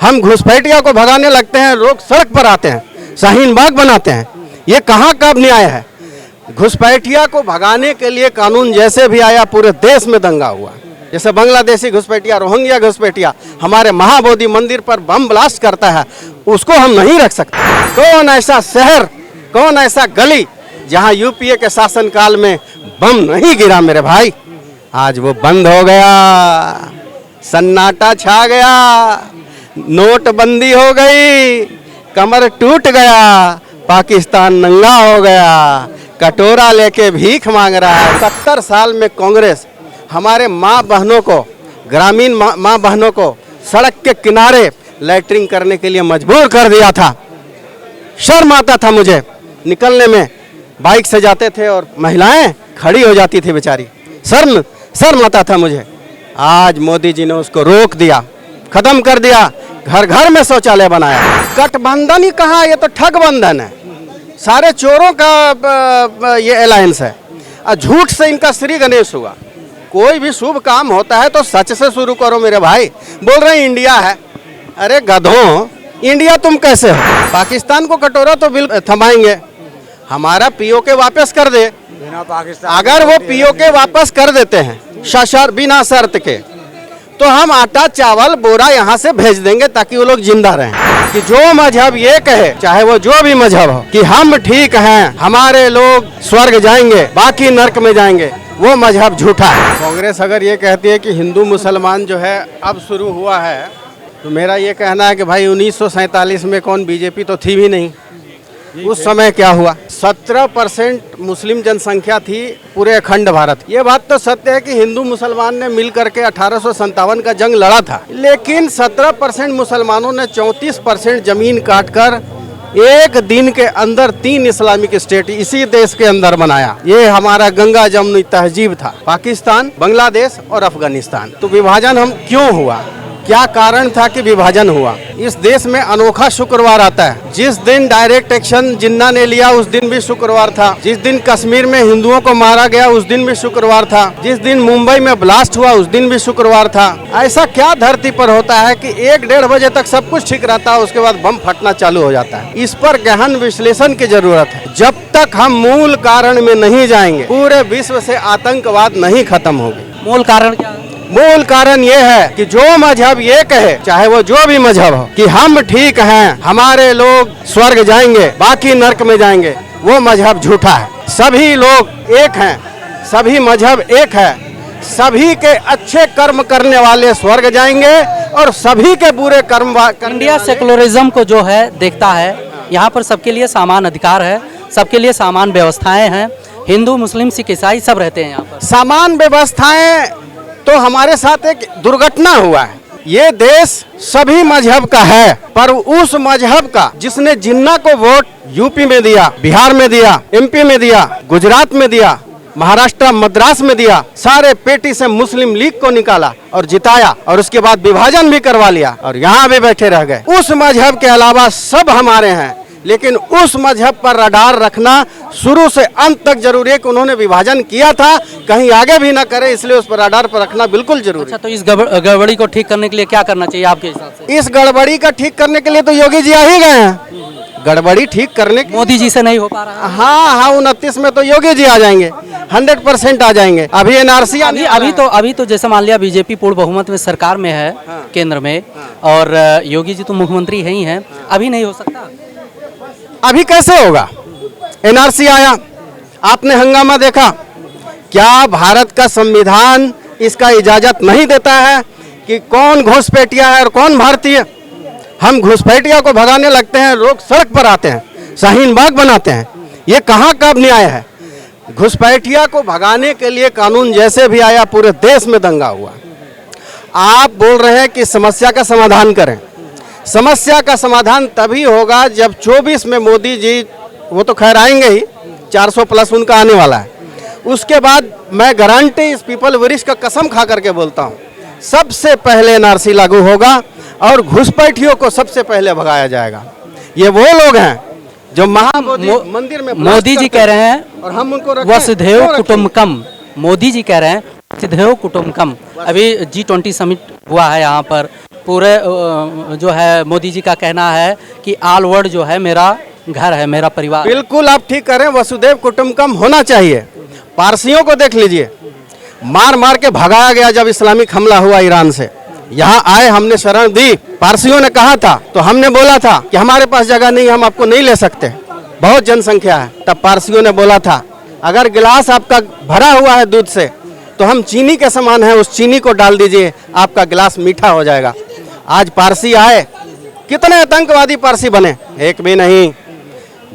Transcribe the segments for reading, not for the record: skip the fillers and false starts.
हम घुसपैठिया को भगाने लगते हैं, लोग सड़क पर आते हैं, शाहीन बाग बनाते हैं। ये कहाँ का न्याय है? घुसपैठिया को भगाने के लिए कानून जैसे भी आया पूरे देश में दंगा हुआ। जैसे बांग्लादेशी घुसपैठिया, रोहिंग्या घुसपैठिया हमारे महाबोधि मंदिर पर बम ब्लास्ट करता है, उसको हम नहीं रख सकते। कौन ऐसा शहर, कौन ऐसा गली जहां यूपीए के शासनकाल में बम नहीं गिरा मेरे भाई? आज वो बंद हो गया, सन्नाटा छा गया, नोटबंदी हो गई, कमर टूट गया, पाकिस्तान नंगा हो गया, कटोरा लेके भीख मांग रहा है। 70 साल में कांग्रेस हमारे माँ बहनों को, ग्रामीण माँ बहनों को सड़क के किनारे लैट्रिन करने के लिए मजबूर कर दिया था। शर्म आता था मुझे निकलने में, बाइक से जाते थे और महिलाएं खड़ी हो जाती थी बेचारी, शर्म आता था मुझे। आज मोदी जी ने उसको रोक दिया, खत्म कर दिया, घर घर में शौचालय बनाया। गठबंधन ही कहाँ, ये तो ठग बंधन है, सारे चोरों का ये अलायंस है। झूठ से इनका श्री गणेश हुआ। कोई भी शुभ काम होता है तो सच से शुरू करो मेरे भाई। बोल रहे हैं इंडिया है, अरे गधों, इंडिया तुम कैसे हो? पाकिस्तान को कटोरा तो बिल थमाएंगे, हमारा पीओके वापस कर दे। बिना पाकिस्तान अगर वो पीओके वापस कर देते हैं बिना शर्त के, तो हम आटा चावल बोरा यहाँ से भेज देंगे ताकि वो लोग जिंदा रहें। कि जो मजहब ये कहे, चाहे वो जो भी मजहब हो, कि हम ठीक हैं, हमारे लोग स्वर्ग जाएंगे बाकी नर्क में जाएंगे, वो मजहब झूठा है। कांग्रेस अगर ये कहती है कि हिंदू मुसलमान जो है अब शुरू हुआ है, तो मेरा ये कहना है कि भाई 1947 में कौन बीजेपी तो थी भी नहीं। उस समय क्या हुआ? 17% मुस्लिम जनसंख्या थी पूरे अखंड भारत। ये बात तो सत्य है कि हिंदू मुसलमान ने मिल करके 1857 का जंग लड़ा था, लेकिन 17% मुसलमानों ने 34% जमीन काटकर एक दिन के अंदर 3 इस्लामिक स्टेट इसी देश के अंदर बनाया। ये हमारा गंगा जमुनी तहजीब था, पाकिस्तान, बांग्लादेश और अफगानिस्तान। तो विभाजन हम क्यों हुआ, क्या कारण था कि विभाजन हुआ? इस देश में अनोखा शुक्रवार आता है। जिस दिन डायरेक्ट एक्शन जिन्ना ने लिया उस दिन भी शुक्रवार था। जिस दिन कश्मीर में हिंदुओं को मारा गया उस दिन भी शुक्रवार था। जिस दिन मुंबई में ब्लास्ट हुआ उस दिन भी शुक्रवार था। ऐसा क्या धरती पर होता है कि 1-1.5 बजे तक सब कुछ ठीक रहता है, उसके बाद बम फटना चालू हो जाता है? इस पर गहन विश्लेषण की जरूरत है। जब तक हम मूल कारण में नहीं जाएंगे, पूरे विश्व से आतंकवाद नहीं खत्म होगी। मूल कारण क्या है? मूल कारण ये है कि जो मजहब ये कहे, चाहे वो जो भी मजहब हो, कि हम ठीक हैं, हमारे लोग स्वर्ग जाएंगे बाकी नर्क में जाएंगे, वो मजहब झूठा है। सभी लोग एक हैं, सभी मजहब एक है, सभी के अच्छे कर्म करने वाले स्वर्ग जाएंगे और सभी के बुरे कर्म इंडिया सेकुलरिज्म को जो है देखता है, यहाँ पर सबके लिए समान अधिकार है, सबके लिए समान व्यवस्थाएं हैं, हिंदू मुस्लिम सिख ईसाई सब रहते हैं यहाँ पर। समान व्यवस्थाएं तो हमारे साथ एक दुर्घटना हुआ है। ये देश सभी मजहब का है, पर उस मजहब का जिसने जिन्ना को वोट यूपी में दिया, बिहार में दिया, एमपी में दिया, गुजरात में दिया, महाराष्ट्र मद्रास में दिया, सारे पेटी से मुस्लिम लीग को निकाला और जिताया और उसके बाद विभाजन भी करवा लिया और यहाँ भी बैठे रह गए। उस मजहब के अलावा सब हमारे हैं, लेकिन उस मजहब पर रडार रखना शुरू से अंत तक जरूरी है कि उन्होंने विभाजन किया था, कहीं आगे भी ना करे, इसलिए उस पर रडार पर रखना बिल्कुल जरूरी। अच्छा, तो इस गड़बड़ी को ठीक करने के लिए क्या करना चाहिए आपके हिसाब से? इस गड़बड़ी का ठीक करने के लिए तो योगी जी आ ही गए हैं। गड़बड़ी ठीक करने मोदी जी से नहीं हो पा रहा है। हाँ, 29 में तो योगी जी आ जाएंगे, 100% आ जाएंगे। अभी एनआरसी अभी तो जैसे मान लिया बीजेपी पूर्ण बहुमत में सरकार में है, केंद्र में, और योगी जी तो मुख्यमंत्री है ही है, अभी नहीं हो सकता? अभी कैसे होगा? एनआरसी आया, आपने हंगामा देखा। क्या भारत का संविधान इसका इजाजत नहीं देता है कि कौन घुसपैठिया है और कौन भारतीय? हम घुसपैठिया को भगाने लगते हैं, लोग सड़क पर आते हैं, शाहीन बाग बनाते हैं। ये कहाँ का न्याय है? घुसपैठिया को भगाने के लिए कानून जैसे भी आया पूरे देश में दंगा हुआ। आप बोल रहे हैं कि समस्या का समाधान करें। समस्या का समाधान तभी होगा जब 24 में मोदी जी, वो तो खैर आएंगे ही, 400 प्लस उनका आने वाला है। उसके बाद मैं गारंटी इस पीपल वरिष्ठ का कसम खा करके बोलता हूँ, सबसे पहले एनआरसी लागू होगा और घुसपैठियों को सबसे पहले भगाया जाएगा। ये वो लोग हैं जो महाबोधि मंदिर में मोदी जी कह रहे हैं और हम उनको वसुधैव कुटुंबकम, मोदी जी कह रहे हैं वसुधैव कुटुंबकम। अभी G20 समिट हुआ है यहाँ पर, पूरे जो है मोदी जी का कहना है कि ऑल वर्ल्ड जो है मेरा घर है, मेरा परिवार। बिल्कुल आप ठीक करें, वसुदेव कुटुंबकम होना चाहिए। पारसियों को देख लीजिए, मार मार के भगाया गया जब इस्लामिक हमला हुआ ईरान से। यहाँ आए, हमने शरण दी, पारसियों ने कहा था तो हमने बोला था कि हमारे पास जगह नहीं, हम आपको नहीं ले सकते, बहुत जनसंख्या है। तब पारसियों ने बोला था अगर गिलास आपका भरा हुआ है दूध से तो हम चीनी के समान है, उस चीनी को डाल दीजिए, आपका गिलास मीठा हो जाएगा। आज पारसी आए, कितने आतंकवादी पारसी बने, एक भी नहीं।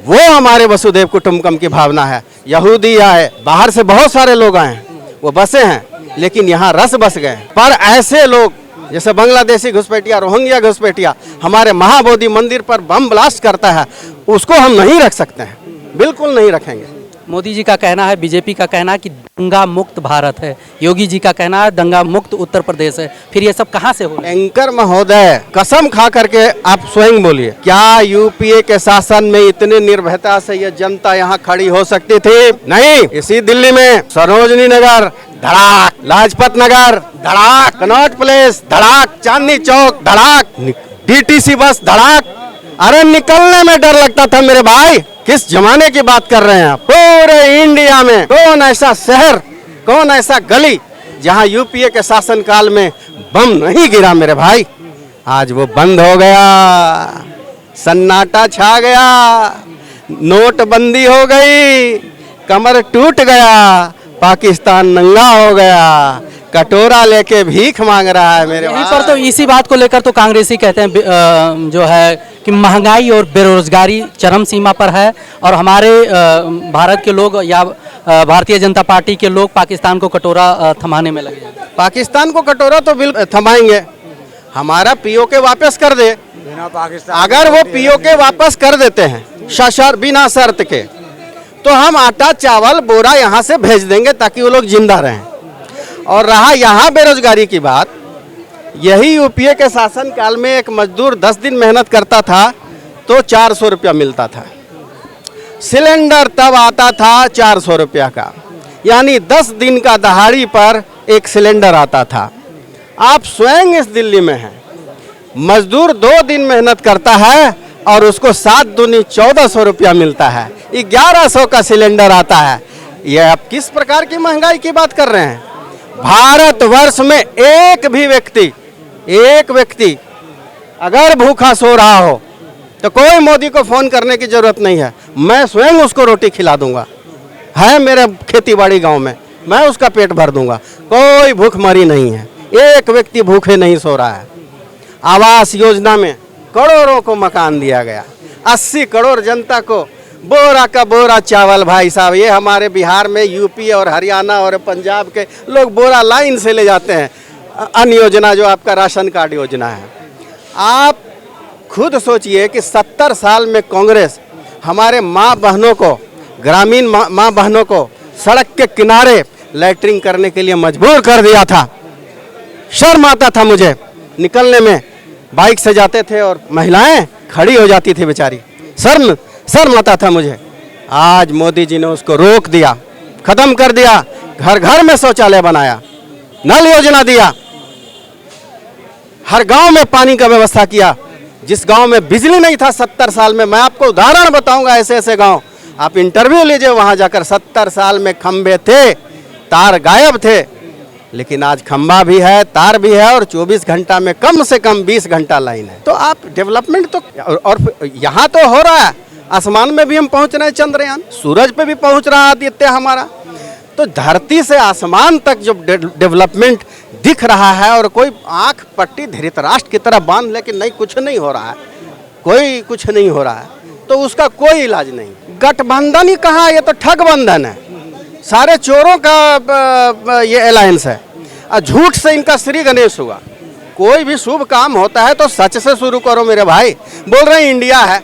वो हमारे वसुदेव कुटुंबकम की भावना है। यहूदी आए, बाहर से बहुत सारे लोग आए हैं, वो बसे हैं, लेकिन यहाँ रस बस गए। पर ऐसे लोग जैसे बांग्लादेशी घुसपैठिया, रोहिंग्या घुसपैठिया हमारे महाबोधि मंदिर पर बम ब्लास्ट करता है, उसको हम नहीं रख सकते हैं, बिल्कुल नहीं रखेंगे। मोदी जी का कहना है, बीजेपी का कहना है कि दंगा मुक्त भारत है, योगी जी का कहना है दंगा मुक्त उत्तर प्रदेश है। फिर ये सब कहाँ से हो? एंकर महोदय, कसम खा करके आप स्वयं बोलिए, क्या यूपीए के शासन में इतनी निर्भयता से ये जनता यहाँ खड़ी हो सकती थी? नहीं। इसी दिल्ली में Sarojini Nagar धड़ाक, Lajpat Nagar धड़ाक, Connaught place धड़ाक, Chandni Chowk धड़ाक, DTC bus धड़ाक। अरे निकलने में डर लगता था मेरे भाई। किस जमाने की बात कर रहे हैं आप? पूरे इंडिया में कौन ऐसा शहर, कौन ऐसा गली जहां यूपीए के शासन काल में बम नहीं गिरा मेरे भाई? आज वो बंद हो गया, सन्नाटा छा गया, नोटबंदी हो गई, कमर टूट गया, पाकिस्तान नंगा हो गया, कटोरा लेके भीख मांग रहा है मेरे यहीं पर। तो इसी बात को लेकर तो कांग्रेसी कहते हैं जो है कि महंगाई और बेरोजगारी चरम सीमा पर है और हमारे भारत के लोग या भारतीय जनता पार्टी के लोग पाकिस्तान को कटोरा थमाने में लगे हैं। पाकिस्तान को कटोरा तो बिल्कुल थमाएंगे, हमारा पीओके वापस कर दे। अगर वो पीओके वापस कर देते हैं बिना शर्त के, तो हम आटा चावल बोरा यहाँ से भेज देंगे ताकि वो लोग जिंदा रहें। और रहा यहाँ बेरोजगारी की बात, यही यूपीए के शासन काल में एक मजदूर 10 दिन मेहनत करता था तो 400 रुपया मिलता था। सिलेंडर तब आता था 400 रुपया का, यानी 10 दिन का दहाड़ी पर एक सिलेंडर आता था। आप स्वयं इस दिल्ली में हैं, मजदूर 2 दिन मेहनत करता है और उसको 7 दूनी 1400 रुपया मिलता है, 1100 का सिलेंडर आता है। ये आप किस प्रकार की महंगाई की बात कर रहे हैं? भारतवर्ष में एक व्यक्ति अगर भूखा सो रहा हो तो कोई मोदी को फोन करने की जरूरत नहीं है, मैं स्वयं उसको रोटी खिला दूंगा। है मेरे खेती बाड़ी गांव में, मैं उसका पेट भर दूंगा, कोई भूखमरी नहीं है, एक व्यक्ति भूखे नहीं सो रहा है। आवास योजना में करोड़ों को मकान दिया गया, 80 करोड़ जनता को बोरा का बोरा चावल। भाई साहब, ये हमारे बिहार में यूपी और हरियाणा और पंजाब के लोग बोरा लाइन से ले जाते हैं। अन्य योजना जो आपका राशन कार्ड योजना है, आप खुद सोचिए कि 70 साल में कांग्रेस हमारे माँ बहनों को, ग्रामीण माँ बहनों को सड़क के किनारे लैट्रिन करने के लिए मजबूर कर दिया था। शर्म आता था मुझे निकलने में, बाइक से जाते थे और महिलाएं खड़ी हो जाती थी बेचारी, शर्म आता था मुझे। आज मोदी जी ने उसको रोक दिया, खत्म कर दिया, घर घर में शौचालय बनाया, नल योजना दिया, हर गांव में पानी का व्यवस्था किया। जिस गांव में बिजली नहीं था 70 साल में, मैं आपको उदाहरण बताऊंगा, ऐसे ऐसे गांव, आप इंटरव्यू लीजिए वहां जाकर, 70 साल में खंबे थे, तार गायब थे, लेकिन आज खंबा भी है, तार भी है और 24 घंटा में कम से कम 20 घंटा लाइन है। तो आप डेवलपमेंट तो, और यहाँ तो हो रहा है, आसमान में भी हम पहुंच रहे हैं, चंद्रयान, सूरज पे भी पहुंच रहा है आदित्य हमारा। तो धरती से आसमान तक जो डेवलपमेंट दिख रहा है, और कोई आंख पट्टी धृतराष्ट्र की तरह बांध लेकिन नहीं, कुछ नहीं हो रहा है, कोई कुछ नहीं हो रहा है, तो उसका कोई इलाज नहीं। गठबंधन ही कहा, ये तो ठग बंधन है, सारे चोरों का ये अलायंस है। झूठ से इनका श्री गणेश हुआ। कोई भी शुभ काम होता है तो सच से शुरू करो मेरे भाई। बोल रहे हैं इंडिया है,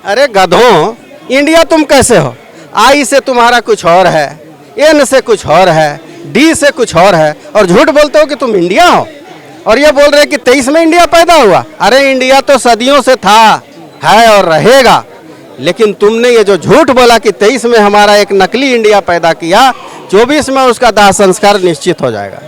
अरे गधों, इंडिया तुम कैसे हो? आई से तुम्हारा कुछ और है, एन से कुछ और है, डी से कुछ और है, और झूठ बोलते हो कि तुम इंडिया हो, और ये बोल रहे हैं कि 23 में इंडिया पैदा हुआ। अरे इंडिया तो सदियों से था, है और रहेगा, लेकिन तुमने ये जो झूठ बोला कि 23 में हमारा एक नकली इंडिया पैदा किया, 24 में उसका दाह संस्कार निश्चित हो जाएगा।